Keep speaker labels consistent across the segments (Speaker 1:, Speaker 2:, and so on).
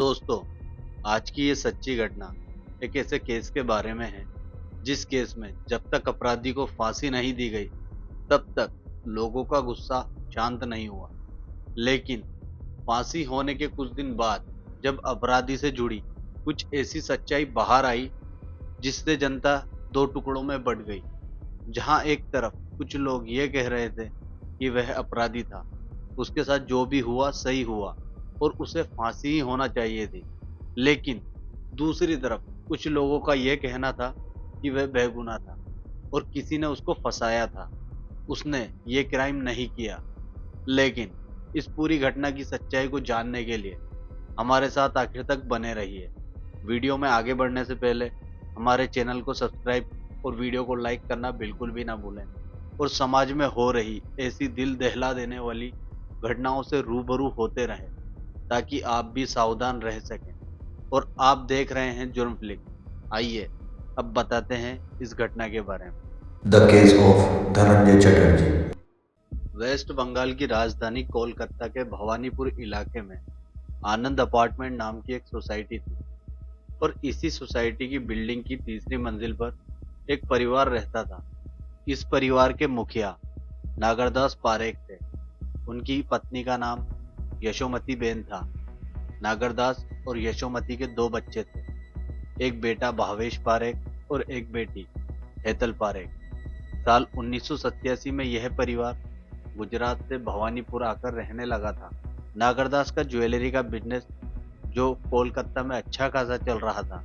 Speaker 1: दोस्तों, आज की ये सच्ची घटना एक ऐसे केस के बारे में है जिस केस में जब तक अपराधी को फांसी नहीं दी गई तब तक लोगों का गुस्सा शांत नहीं हुआ। लेकिन फांसी होने के कुछ दिन बाद जब अपराधी से जुड़ी कुछ ऐसी सच्चाई बाहर आई जिससे जनता दो टुकड़ों में बंट गई। जहां एक तरफ कुछ लोग ये कह रहे थे कि वह अपराधी था, उसके साथ जो भी हुआ सही हुआ और उसे फांसी ही होना चाहिए थी। लेकिन दूसरी तरफ कुछ लोगों का यह कहना था कि वह बेगुनाह था और किसी ने उसको फंसाया था, उसने ये क्राइम नहीं किया। लेकिन इस पूरी घटना की सच्चाई को जानने के लिए हमारे साथ आखिर तक बने रहिए। वीडियो में आगे बढ़ने से पहले हमारे चैनल को सब्सक्राइब और वीडियो को लाइक करना बिल्कुल भी ना भूलें और समाज में हो रही ऐसी दिल दहला देने वाली घटनाओं से रूबरू होते रहें ताकि आप भी सावधान रह सकें। और आप देख रहे हैं जुर्म फ्लिक। आइए अब बताते हैं इस घटना के बारे में।
Speaker 2: The case of Dhananjay Chatterjee.
Speaker 1: West Bengal की राजधानी कोलकाता के भवानीपुर इलाके में आनंद अपार्टमेंट नाम की एक सोसाइटी थी और इसी सोसाइटी की बिल्डिंग की तीसरी मंजिल पर एक परिवार रहता था। इस परिवार के मुखिया नागरदास पारेख थे। उनकी पत्नी का नाम यशोमती बेन था। नागरदास और यशोमती के दो बच्चे थे, एक बेटा भावेश पारेख और एक बेटी हेतल पारेख। साल 1987 में यह परिवार गुजरात से भवानीपुर आकर रहने लगा था। नागरदास का ज्वेलरी का बिजनेस जो कोलकाता में अच्छा खासा चल रहा था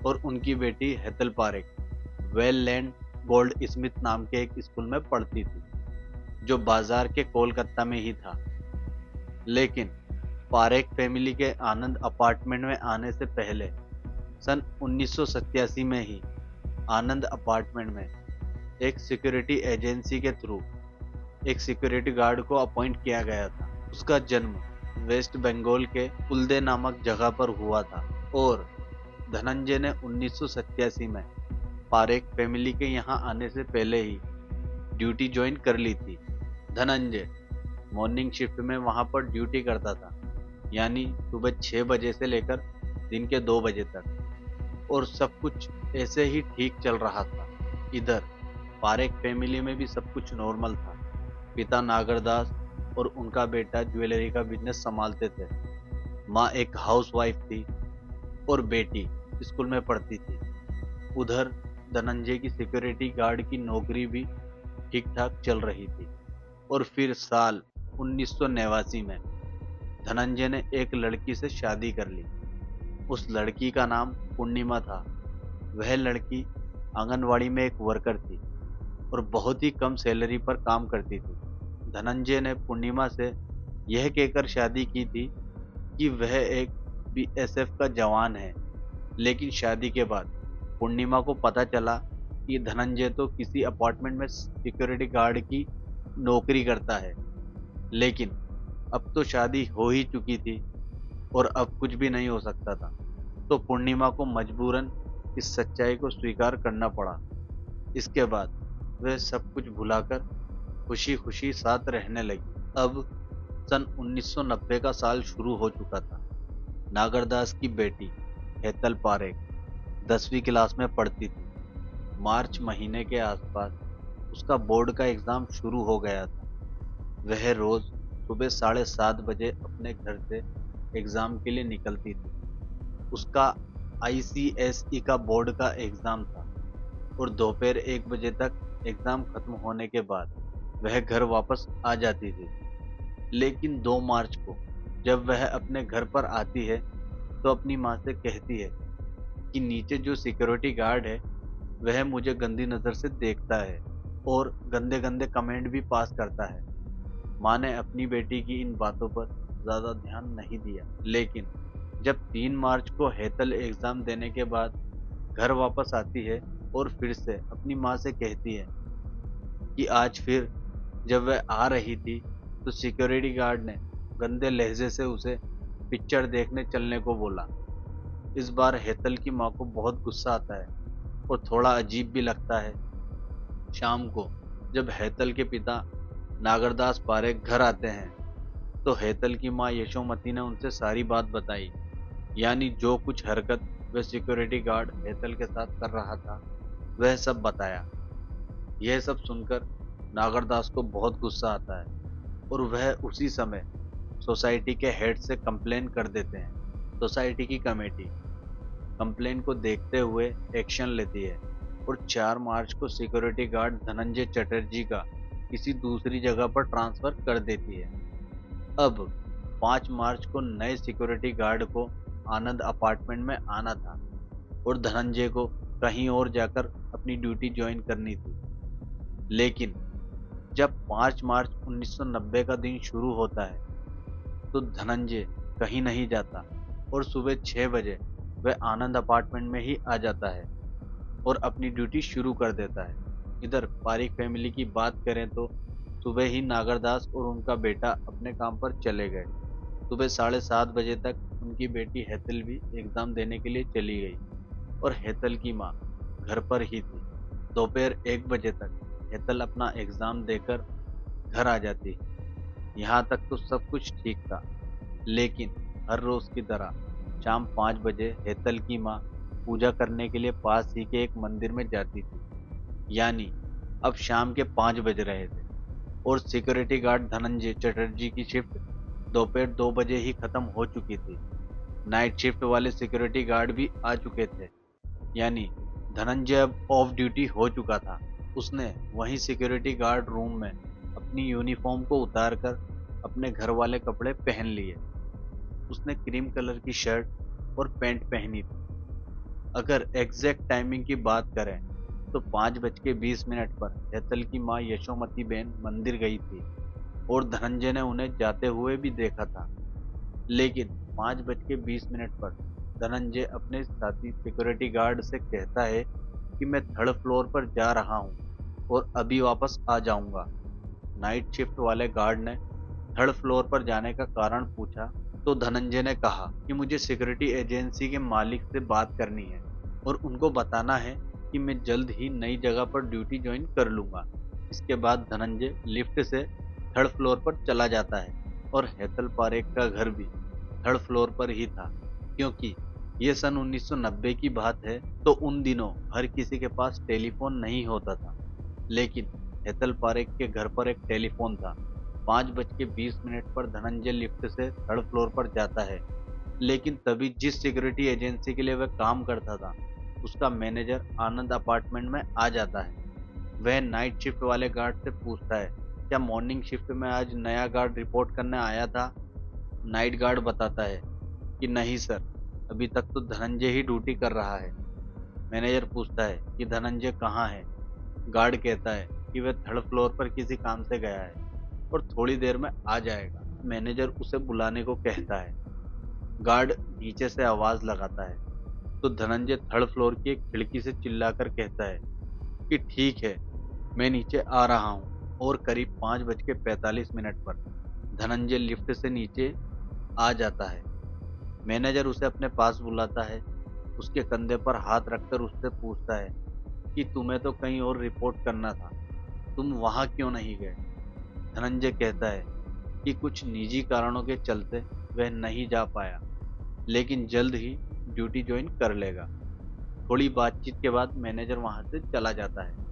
Speaker 1: और उनकी बेटी Hetal Parekh well land gold Smith नाम के एक स्कूल में पढ़ती थी जो बाजार के कोलकाता में ही था। लेकिन पारेख फैमिली के आनंद अपार्टमेंट में आने से पहले सन 1987 में ही आनंद अपार्टमेंट में एक सिक्योरिटी एजेंसी के थ्रू एक सिक्योरिटी गार्ड को अपॉइंट किया गया था। उसका जन्म वेस्ट बंगाल के उल्दे नामक जगह पर हुआ था और धनंजय ने 1987 में पारेख फैमिली के यहाँ आने से पहले ही ड्यूटी ज्वाइन कर ली थी। धनंजय मॉर्निंग शिफ्ट में वहां पर ड्यूटी करता था, यानी सुबह 6 बजे से लेकर दिन के 2 बजे तक, और सब कुछ ऐसे ही ठीक चल रहा था। इधर पारेख फैमिली में भी सब कुछ नॉर्मल था। पिता नागरदास और उनका बेटा ज्वेलरी का बिजनेस संभालते थे। माँ एक हाउसवाइफ थी और बेटी स्कूल में पढ़ती थी। उधर धनंजय की सिक्योरिटी गार्ड की नौकरी भी ठीक ठाक चल रही थी। और फिर साल 1989 में धनंजय ने एक लड़की से शादी कर ली। उस लड़की का नाम पूर्णिमा था। वह लड़की आंगनवाड़ी में एक वर्कर थी और बहुत ही कम सैलरी पर काम करती थी। धनंजय ने पूर्णिमा से यह कहकर शादी की थी कि वह एक बीएसएफ का जवान है। लेकिन शादी के बाद पूर्णिमा को पता चला कि धनंजय तो किसी अपार्टमेंट में सिक्योरिटी गार्ड की नौकरी करता है। लेकिन अब तो शादी हो ही चुकी थी और अब कुछ भी नहीं हो सकता था, तो पूर्णिमा को मजबूरन इस सच्चाई को स्वीकार करना पड़ा। इसके बाद वह सब कुछ भुलाकर खुशी खुशी साथ रहने लगी। अब सन 1990 का साल शुरू हो चुका था। नागरदास की बेटी हेतल पारेख 10वीं क्लास में पढ़ती थी। मार्च महीने के आसपास उसका बोर्ड का एग्जाम शुरू हो गया था। वह रोज सुबह 7:30 बजे अपने घर से एग्जाम के लिए निकलती थी। उसका आईसीएसई का बोर्ड का एग्जाम था और दोपहर 1 बजे तक एग्जाम खत्म होने के बाद वह घर वापस आ जाती थी। लेकिन 2 मार्च को जब वह अपने घर पर आती है तो अपनी माँ से कहती है कि नीचे जो सिक्योरिटी गार्ड है वह मुझे गंदी नज़र से देखता है और गंदे गंदे कमेंट भी पास करता है। माँ ने अपनी बेटी की इन बातों पर ज़्यादा ध्यान नहीं दिया। लेकिन जब 3 मार्च को हेतल एग्ज़ाम देने के बाद घर वापस आती है और फिर से अपनी माँ से कहती है कि आज फिर जब वह आ रही थी तो सिक्योरिटी गार्ड ने गंदे लहजे से उसे पिक्चर देखने चलने को बोला। इस बार हेतल की माँ को बहुत गुस्सा आता है और थोड़ा अजीब भी लगता है। शाम को जब हेतल के पिता नागरदास पारेख घर आते हैं तो हेतल की माँ यशोमती ने उनसे सारी बात बताई यानी जो कुछ हरकत वह सिक्योरिटी गार्ड हेतल के साथ कर रहा था वह सब बताया। यह सब सुनकर नागरदास को बहुत गुस्सा आता है और वह उसी समय सोसाइटी के हेड से कंप्लेन कर देते हैं। सोसाइटी की कमेटी कंप्लेन को देखते हुए एक्शन लेती है और 4 मार्च को सिक्योरिटी गार्ड धनंजय चटर्जी का किसी दूसरी जगह पर ट्रांसफर कर देती है। अब 5 मार्च को नए सिक्योरिटी गार्ड को आनंद अपार्टमेंट में आना था और धनंजय को कहीं और जाकर अपनी ड्यूटी ज्वाइन करनी थी। लेकिन जब 5 मार्च 1990 का दिन शुरू होता है तो धनंजय कहीं नहीं जाता और सुबह 6 बजे वह आनंद अपार्टमेंट में ही आ जाता है और अपनी ड्यूटी शुरू कर देता है। इधर पारिक फैमिली की बात करें तो सुबह ही नागरदास और उनका बेटा अपने काम पर चले गए। सुबह 7:30 बजे तक उनकी बेटी हेतल भी एग्जाम देने के लिए चली गई और हेतल की माँ घर पर ही थी। दोपहर 1 बजे तक हेतल अपना एग्जाम देकर घर आ जाती। यहाँ तक तो सब कुछ ठीक था, लेकिन हर रोज की तरह शाम 5 बजे हेतल की माँ पूजा करने के लिए पास ही के एक मंदिर में जाती थी। यानी अब शाम के 5 बज रहे थे और सिक्योरिटी गार्ड धनंजय चटर्जी की शिफ्ट दोपहर 2 बजे ही खत्म हो चुकी थी। नाइट शिफ्ट वाले सिक्योरिटी गार्ड भी आ चुके थे। यानी धनंजय अब ऑफ ड्यूटी हो चुका था। उसने वहीं सिक्योरिटी गार्ड रूम में अपनी यूनिफॉर्म को उतारकर अपने घर वाले कपड़े पहन लिए। उसने क्रीम कलर की शर्ट और पैंट पहनी थी। अगर एग्जैक्ट टाइमिंग की बात करें तो 5:20 पर हेतल की माँ यशोमती बेन मंदिर गई थी और धनंजय ने उन्हें जाते हुए भी देखा था। लेकिन 5:20 पर धनंजय अपने साथी सिक्योरिटी गार्ड से कहता है कि मैं थर्ड फ्लोर पर जा रहा हूँ और अभी वापस आ जाऊंगा। नाइट शिफ्ट वाले गार्ड ने थर्ड फ्लोर पर जाने का कारण पूछा तो धनंजय ने कहा कि मुझे सिक्योरिटी एजेंसी के मालिक से बात करनी है और उनको बताना है कि मैं जल्द ही नई जगह पर ड्यूटी ज्वाइन कर लूंगा। इसके बाद धनंजय लिफ्ट से थर्ड फ्लोर पर चला जाता है और हेतल पारेख का घर भी थर्ड फ्लोर पर ही था। क्योंकि ये सन 1990 की बात है तो उन दिनों हर किसी के पास टेलीफोन नहीं होता था। लेकिन हेतल पारेख के घर पर एक टेलीफोन था। 5:20 पर धनंजय लिफ्ट से थर्ड फ्लोर पर जाता है। लेकिन तभी जिस सिक्योरिटी एजेंसी के लिए वह काम करता था उसका मैनेजर आनंद अपार्टमेंट में आ जाता है। वह नाइट शिफ्ट वाले गार्ड से पूछता है क्या मॉर्निंग शिफ्ट में आज नया गार्ड रिपोर्ट करने आया था। नाइट गार्ड बताता है कि नहीं सर, अभी तक तो धनंजय ही ड्यूटी कर रहा है। मैनेजर पूछता है कि धनंजय कहाँ है। गार्ड कहता है कि वह थर्ड फ्लोर पर किसी काम से गया है और थोड़ी देर में आ जाएगा। मैनेजर उसे बुलाने को कहता है। गार्ड नीचे से आवाज लगाता है तो धनंजय थर्ड फ्लोर की एक खिड़की से चिल्लाकर कहता है कि ठीक है, मैं नीचे आ रहा हूँ। और करीब 5:45 पर धनंजय लिफ्ट से नीचे आ जाता है। मैनेजर उसे अपने पास बुलाता है, उसके कंधे पर हाथ रखकर उससे पूछता है कि तुम्हें तो कहीं और रिपोर्ट करना था, तुम वहां क्यों नहीं गए। धनंजय कहता है कि कुछ निजी कारणों के चलते वह नहीं जा पाया, लेकिन जल्द ही ड्यूटी ज्वाइन कर लेगा। थोड़ी बातचीत के बाद मैनेजर वहां से चला जाता है।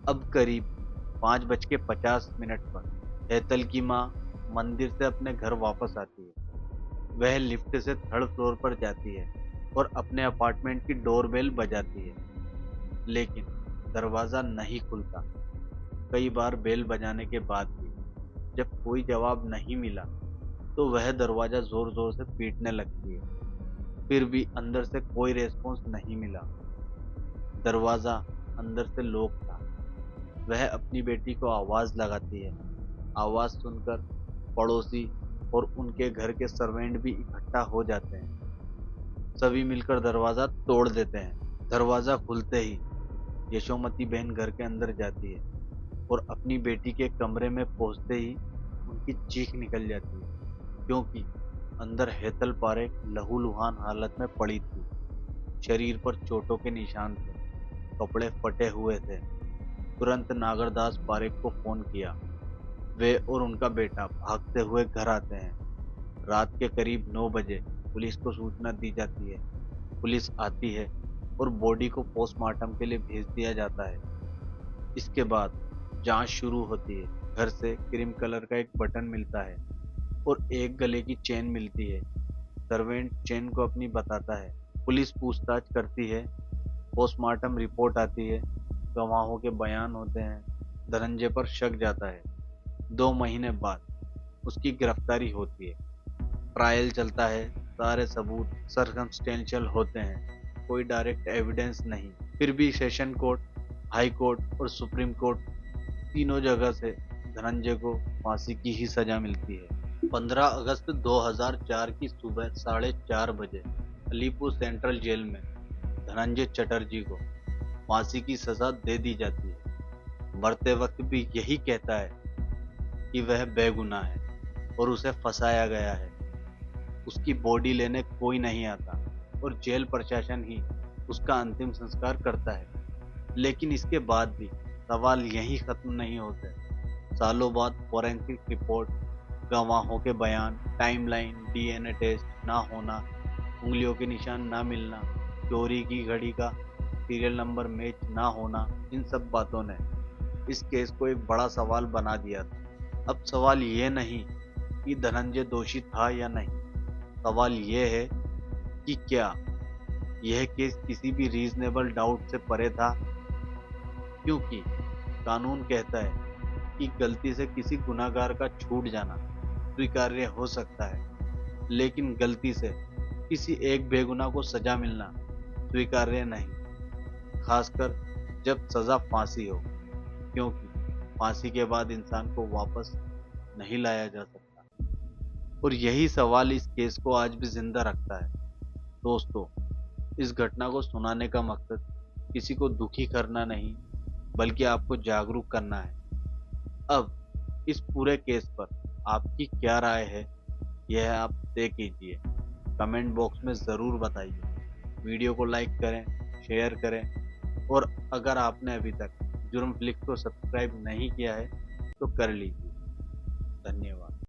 Speaker 1: अब करीब 5:50 पर हेतल की माँ मंदिर से अपने घर वापस आती है। वह लिफ्ट से थर्ड फ्लोर पर जाती है और अपने अपार्टमेंट की डोरबेल बजाती है, लेकिन दरवाजा नहीं खुलता। कई बार बेल बजाने के बाद भी जब कोई जवाब नहीं मिला तो वह दरवाजा जोर जोर से पीटने लगती है। फिर भी अंदर से कोई रेस्पॉन्स नहीं मिला। दरवाजा अंदर से लॉक था। वह अपनी बेटी को आवाज लगाती है। आवाज सुनकर पड़ोसी और उनके घर के सर्वेंट भी इकट्ठा हो जाते हैं। सभी मिलकर दरवाजा तोड़ देते हैं। दरवाजा खुलते ही यशोमती बहन घर के अंदर जाती है और अपनी बेटी के कमरे में पहुंचते ही उनकी चीख निकल जाती है, क्योंकि अंदर हेतल पारेख लहूलुहान हालत में पड़ी थी। शरीर पर चोटों के निशान थे, कपड़े फटे हुए थे। तुरंत नागरदास पारेख को फोन किया। वे और उनका बेटा भागते हुए घर आते हैं। रात के करीब 9 बजे पुलिस को सूचना दी जाती है। पुलिस आती है और बॉडी को पोस्टमार्टम के लिए भेज दिया जाता है। इसके बाद जांच शुरू होती है। घर से क्रीम कलर का एक बटन मिलता है और एक गले की चेन मिलती है। सर्वेंट चेन को अपनी बताता है। पुलिस पूछताछ करती है। पोस्टमार्टम रिपोर्ट आती है। गवाहों के बयान होते हैं। धनंजय पर शक जाता है। 2 महीने बाद उसकी गिरफ्तारी होती है। ट्रायल चलता है। सारे सबूत सर्कमस्टेंशियल होते हैं। कोई डायरेक्ट एविडेंस नहीं। फिर भी सेशन कोर्ट, हाई कोर्ट और सुप्रीम कोर्ट तीनों जगह से धनंजय को फांसी की ही सजा मिलती है। 15 अगस्त 2004 की सुबह 4:30 बजे अलीपुर सेंट्रल जेल में धनंजय चटर्जी को फांसी की सजा दे दी जाती है। मरते वक्त भी यही कहता है कि वह बेगुनाह है और उसे फंसाया गया है। उसकी बॉडी लेने कोई नहीं आता और जेल प्रशासन ही उसका अंतिम संस्कार करता है। लेकिन इसके बाद भी सवाल यहीं खत्म नहीं होते। सालों बाद फोरेंसिक रिपोर्ट, गवाहों के बयान, टाइमलाइन, डीएनए टेस्ट ना होना, उंगलियों के निशान ना मिलना, चोरी की घड़ी का सीरियल नंबर मैच ना होना, इन सब बातों ने इस केस को एक बड़ा सवाल बना दिया था। अब सवाल ये नहीं कि धनंजय दोषी था या नहीं, सवाल ये है कि क्या यह केस किसी भी रीजनेबल डाउट से परे था। क्योंकि कानून कहता है कि गलती से किसी गुनहगार का छूट जाना स्वीकार्य हो सकता है, लेकिन गलती से किसी एक बेगुनाह को सजा मिलना स्वीकार्य नहीं, खासकर जब सजा फांसी हो। क्योंकि फांसी के बाद इंसान को वापस नहीं लाया जा सकता। और यही सवाल इस केस को आज भी जिंदा रखता है। दोस्तों, इस घटना को सुनाने का मकसद किसी को दुखी करना नहीं, बल्कि आपको जागरूक करना है। अब इस पूरे केस पर आपकी क्या राय है, यह आप तय कीजिए। कमेंट बॉक्स में ज़रूर बताइए। वीडियो को लाइक करें, शेयर करें और अगर आपने अभी तक जुर्म फ्लिक्स को सब्सक्राइब नहीं किया है तो कर लीजिए।